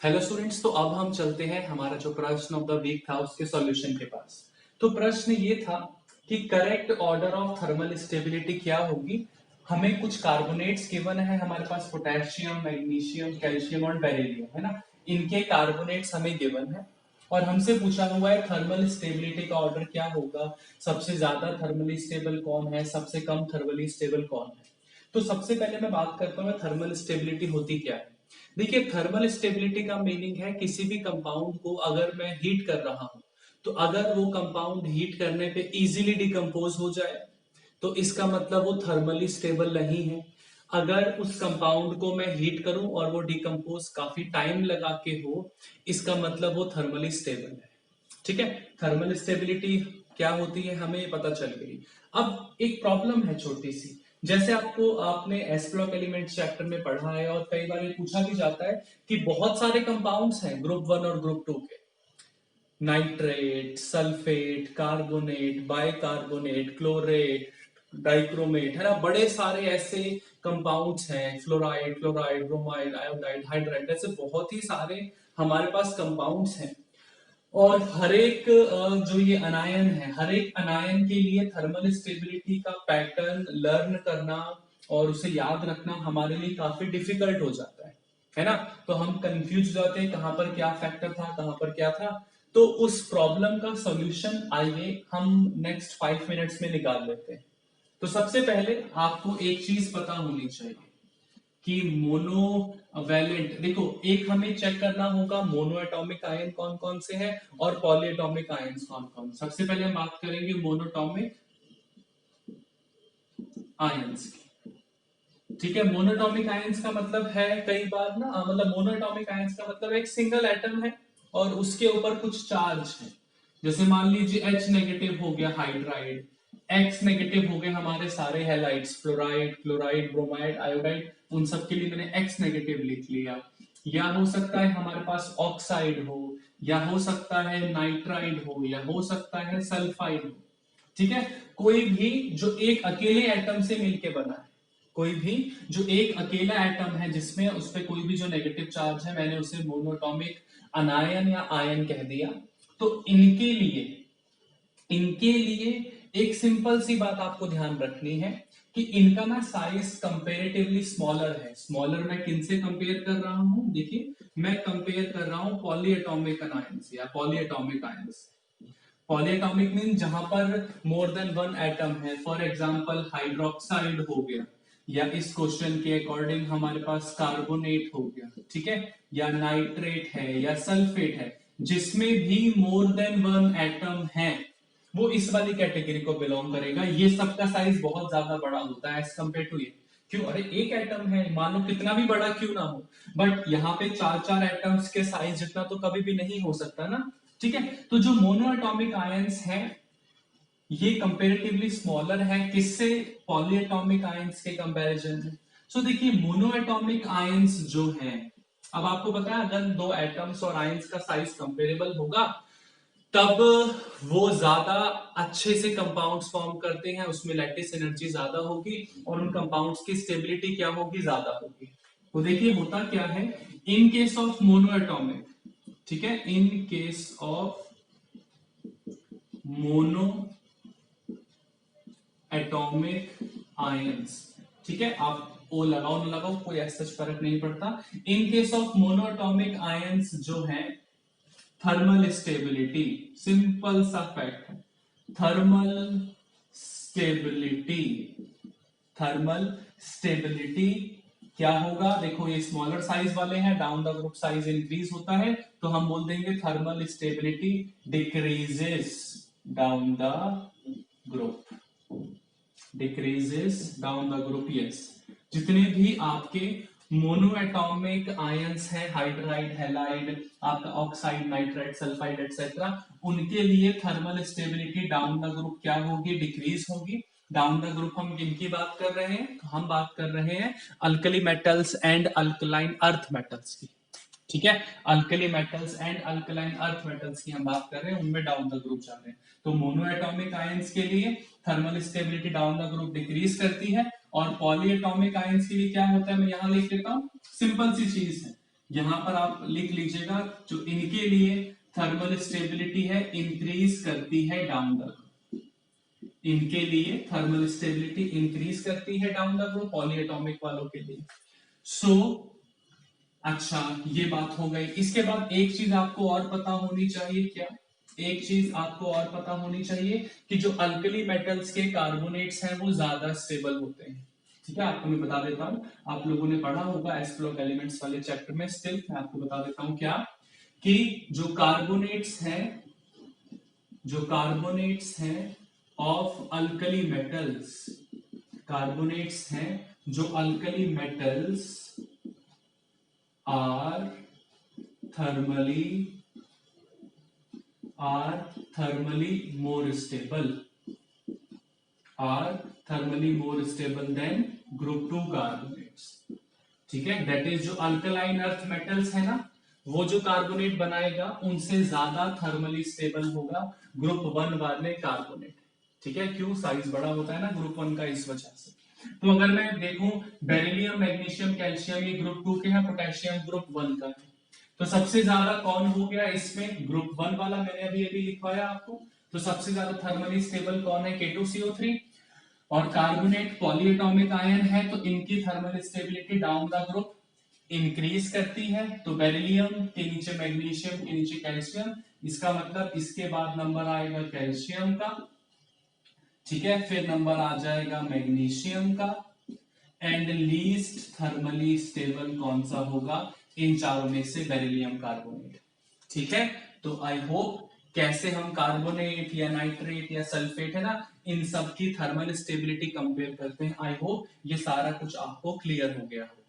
Hello students. तो अब हम चलते हैं हमारा जो प्रश्न ऑफ द वीक था उसके सॉल्यूशन के पास। तो प्रश्न ये था कि correct order of thermal stability क्या होगी। हमें कुछ कार्बोनेट्स गिवन है, हमारे पास पोटेशियम, मैग्नीशियम, कैल्शियम और बेरिलियम है ना। इनके कार्बोनेट्स हमें गिवन है और हमसे पूछा हुआ है थर्मल स्टेबिलिटी का ऑर्डर क्या होगा, सबसे ज्यादा थर्मली स्टेबल कौन है, सबसे कम थर्मली स्टेबल कौन है। तो सबसे पहले मैं बात करता हूँ थर्मल स्टेबिलिटी होती क्या है। देखिए, थर्मल स्टेबिलिटी का मीनिंग है किसी भी कंपाउंड को अगर मैं हीट कर रहा हूं तो अगर वो कंपाउंड हीट करने पे इजीली डिकम्पोज हो जाए तो इसका मतलब वो थर्मली स्टेबल नहीं है। अगर उस कंपाउंड को मैं हीट करूं और वो डिकम्पोज काफी टाइम लगा के हो, इसका मतलब वो थर्मली स्टेबल है। ठीक है, थर्मल स्टेबिलिटी क्या होती है हमें पता चल गई। अब एक प्रॉब्लम है छोटी सी। जैसे आपने एस ब्लॉक एलिमेंट चैप्टर में पढ़ा है और कई बार ये पूछा भी जाता है कि बहुत सारे कंपाउंड्स हैं ग्रुप वन और ग्रुप टू के, nitrate, sulphate, carbonate, bicarbonate, chlorate, dichromate, है ना। बड़े सारे ऐसे कंपाउंड्स हैं, fluoride, chloride, bromide, iodide, hydride, ऐसे बहुत ही सारे हमारे पास कंपाउंड्स हैं। और हर एक जो ये अनायन है, हर एक अनायन के लिए थर्मल स्टेबिलिटी का पैटर्न लर्न करना और उसे याद रखना हमारे लिए काफी डिफिकल्ट हो जाता है ना। तो हम कंफ्यूज हो जाते हैं कहां पर क्या फैक्टर था, कहां पर क्या था। तो उस प्रॉब्लम का सॉल्यूशन आइए हम नेक्स्ट 5 मिनट्स में निकाल लेते हैं। तो सबसे पहले आपको एक चीज पता होनी चाहिए कि मोनो वैलेंट, देखो एक हमें चेक करना होगा मोनो एटॉमिक आयन कौन कौन से हैं और पॉली एटॉमिक आयन कौन कौन। सबसे पहले हम बात करेंगे मोनोटॉमिक आयंस की। ठीक है, मोनोटॉमिक आयंस का मतलब है कई बार ना, मतलब मोनोटॉमिक आयंस का मतलब एक सिंगल एटम है और उसके ऊपर कुछ चार्ज है। जैसे मान लीजिए H नेगेटिव हो गया हाइड्राइड, X नेगेटिव हो गए हमारे सारे halides, fluoride, chloride, bromide, iodide, उन सब के लिए मैंने X नेगेटिव लिख लिया। या हो सकता है हमारे पास ऑक्साइड हो, या हो सकता है नाइट्राइड हो, या हो सकता है सल्फाइड हो। ठीक है, कोई भी जो एक अकेले एटम से मिलके बना है, कोई भी जो एक अकेला एटम है जिसमें उस पर कोई भी जो नेगेटिव चार्ज है, मैंने उसे मोनोटॉमिक अनायन या आयन कह दिया। तो इनके लिए एक सिंपल सी बात आपको ध्यान रखनी है कि इनका ना साइज कंपेरेटिवली स्मॉलर है। स्मॉलर मैं किनसे कंपेयर कर रहा हूं, देखिए मैं कंपेयर कर रहा हूं पॉलीएटॉमिक आयंस या पॉलीएटॉमिक आयंस। पॉलीएटॉमिक मीन जहां पर मोर देन वन एटम है, फॉर एग्जांपल हाइड्रोक्साइड हो गया, या इस क्वेश्चन के अकॉर्डिंग हमारे पास कार्बोनेट हो गया, ठीक है, या नाइट्रेट है या सल्फेट है, जिसमें भी मोर देन वन एटम है वो इस वाली कैटेगरी को बिलोंग करेगा। ये सबका साइज बहुत ज्यादा बड़ा होता है एज कम्पेयर टू ये। क्यों? अरे एक एटम है, मान लो कितना भी बड़ा क्यों ना हो, बट यहाँ पे चार चार एटम्स के साइज जितना तो कभी भी नहीं हो सकता ना। ठीक है, तो जो मोनो एटॉमिक आयंस है ये कंपेरेटिवली स्मॉलर है किससे, पॉलीएटॉमिक आयंस के कंपैरिजन में। सो देखिए मोनो एटॉमिक आयंस जो हैं, अब आपको पता है अगर दो एटम्स और आयंस का साइज कंपेरेबल होगा तब वो ज्यादा अच्छे से कंपाउंड्स फॉर्म करते हैं, उसमें लैटिस एनर्जी ज्यादा होगी और उन कंपाउंड्स की स्टेबिलिटी क्या होगी, ज्यादा होगी। तो देखिए होता क्या है in case of mono atomic, ठीक है, in case of mono atomic ions, ठीक है, आप ओ लगाओ ना लगाओ कोई ऐसा फर्क नहीं पड़ता। In case of mono atomic ions जो है थर्मल स्टेबिलिटी, सिंपल सा फैक्ट है, थर्मल स्टेबिलिटी, थर्मल स्टेबिलिटी क्या होगा, देखो ये स्मॉलर साइज वाले हैं, down the group size increase होता है तो हम बोल देंगे thermal stability decreases down the group, decreases down the group. Yes, जितने भी आपके मोनो एटॉमिक आयंस है, हाइड्राइड, हैलाइड, आपका ऑक्साइड, नाइट्राइड, सल्फाइड एक्सेट्रा, उनके लिए thermal stability down the group क्या होगी, डिक्रीज होगी। डाउन द ग्रुप हम किनकी बात कर रहे हैं, तो हम बात कर रहे हैं alkali metals and alkaline earth metals की। ठीक है, alkali metals and alkaline earth metals की हम बात कर रहे हैं, उनमें डाउन द ग्रुप जा रहे हैं। तो मोनो एटॉमिक आयंस के लिए thermal stability down the group decrease करती है और पॉली एटॉमिक आयंस के लिए क्या होता है, मैं यहां लिख लेता हूं, सिंपल सी चीज है, यहां पर आप लिख लीजिएगा, जो इनके लिए थर्मल स्टेबिलिटी है इंक्रीज करती है डाउन द ग्रुप, इनके लिए थर्मल स्टेबिलिटी इंक्रीज करती है डाउन द ग्रुप, पॉलीएटॉमिक वालों के लिए। सो अच्छा, ये बात हो गई। इसके बाद एक चीज आपको और पता होनी चाहिए, क्या एक चीज आपको और पता होनी चाहिए कि जो अल्कली मेटल्स के कार्बोनेट्स हैं वो ज्यादा स्टेबल होते हैं। ठीक है, आपको मैं बता देता हूं, आप लोगों ने पढ़ा होगा एस ब्लॉक एलिमेंट्स वाले चैप्टर में, स्टिल मैं आपको बता देता हूं क्या, कि जो कार्बोनेट्स हैं, जो कार्बोनेट्स हैं ऑफ अल्कली मेटल्स, कार्बोनेट्स हैं जो alkali metals are thermally more stable, are thermally more stable than group 2 carbonates। ठीक है, दैट इज जो अल्कलाइन अर्थ मेटल्स है ना, वो जो कार्बोनेट बनाएगा उनसे ज्यादा थर्मली स्टेबल होगा ग्रुप 1 वाले कार्बोनेट। ठीक है, क्यों, साइज बड़ा होता है ना ग्रुप 1 का, इस वजह से। तो अगर मैं देखूं बेरिलियम, मैग्नीशियम, कैल्शियम ये ग्रुप 2 के हैं, पोटेशियम ग्रुप 1 का है, तो सबसे ज्यादा कौन हो गया इसमें, ग्रुप 1 वाला, मैंने अभी लिखवाया आपको। तो सबसे ज्यादा थर्मली स्टेबल कौन है, K2CO3। और कार्बोनेट पॉलीएटॉमिक आयन है, तो इनकी thermal stability down the group increase करती है। तो बेरिलियम के नीचे मैग्नीशियम के नीचे कैल्शियम, इसका मतलब इसके बाद नंबर आएगा कैल्शियम का। ठीक है, फिर नंबर आ जाएगा मैग्नीशियम का, एंड लीस्ट थर्मली स्टेबल कौन सा होगा इन चारों में से, बेरिलियम कार्बोनेट। ठीक है, तो आई होप कैसे हम कार्बोनेट या नाइट्रेट या सल्फेट है ना, इन सब की थर्मल स्टेबिलिटी कंपेयर करते हैं, आई होप ये सारा कुछ आपको क्लियर हो गया हो।